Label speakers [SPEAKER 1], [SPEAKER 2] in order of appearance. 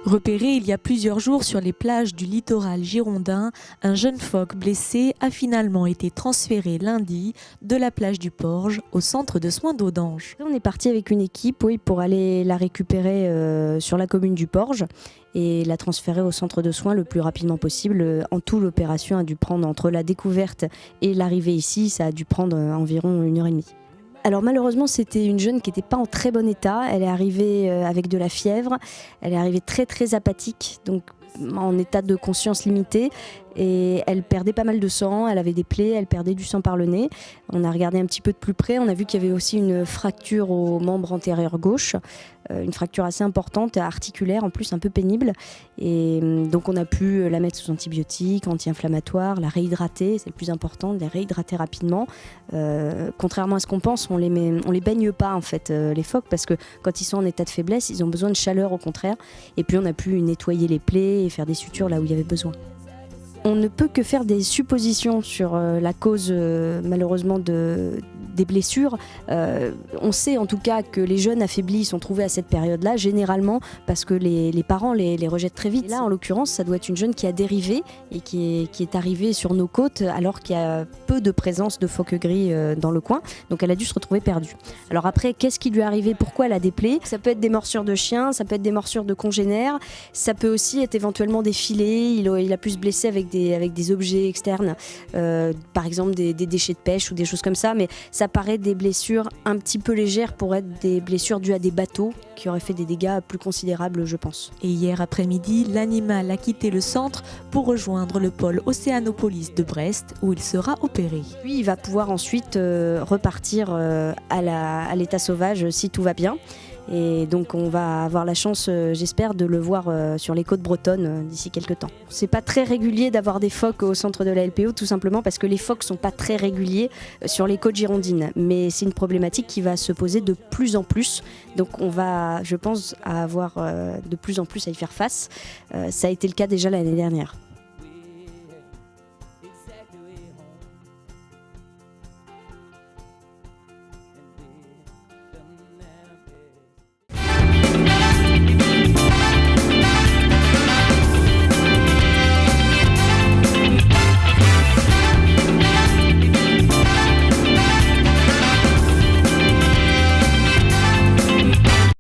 [SPEAKER 1] Repéré il y a plusieurs jours sur les plages du littoral girondin, un jeune phoque blessé a finalement été transféré lundi de la plage du Porge au centre de soins d'Audange.
[SPEAKER 2] On est parti avec une équipe pour aller la récupérer sur la commune du Porge et la transférer au centre de soins le plus rapidement possible. En tout, l'opération a dû prendre, entre la découverte et l'arrivée ici, ça a dû prendre environ 1h30. Alors malheureusement, c'était une jeune qui n'était pas en très bon état. Elle est arrivée avec de la fièvre, elle est arrivée très très apathique, donc en état de conscience limitée. Et elle perdait pas mal de sang, elle avait des plaies, elle perdait du sang par le nez. On a regardé un petit peu de plus près, on a vu qu'il y avait aussi une fracture au membre antérieur gauche, une fracture assez importante, articulaire en plus, un peu pénible. Et donc on a pu la mettre sous antibiotiques, anti-inflammatoires, la réhydrater, c'est le plus important, de les réhydrater rapidement. Contrairement à ce qu'on pense, on les baigne pas en fait, les phoques, parce que quand ils sont en état de faiblesse, ils ont besoin de chaleur au contraire. Et puis on a pu nettoyer les plaies et faire des sutures là où il y avait besoin. On ne peut que faire des suppositions sur la cause malheureusement des blessures. On sait en tout cas que les jeunes affaiblis sont trouvés à cette période-là, généralement parce que les parents les rejettent très vite. Et là, en l'occurrence, ça doit être une jeune qui a dérivé et qui est arrivée sur nos côtes alors qu'il y a peu de présence de phoques gris dans le coin. Donc elle a dû se retrouver perdue. Alors après, qu'est-ce qui lui est arrivé? Pourquoi elle a des plaies? Ça peut être des morsures de chien, ça peut être des morsures de congénères, ça peut aussi être éventuellement des filets. Il a pu se blesser avec des objets externes, par exemple des déchets de pêche ou des choses comme ça, mais ça paraît des blessures un petit peu légères pour être des blessures dues à des bateaux qui auraient fait des dégâts plus considérables, je pense.
[SPEAKER 1] Et hier après-midi, l'animal a quitté le centre pour rejoindre le pôle Océanopolis de Brest où il sera opéré.
[SPEAKER 2] Puis il va pouvoir ensuite repartir à l'état sauvage si tout va bien. Et donc on va avoir la chance, j'espère, de le voir sur les côtes bretonnes d'ici quelques temps. C'est pas très régulier d'avoir des phoques au centre de la LPO, tout simplement parce que les phoques sont pas très réguliers sur les côtes girondines. Mais c'est une problématique qui va se poser de plus en plus. Donc on va, je pense, avoir de plus en plus à y faire face. Ça a été le cas déjà l'année dernière.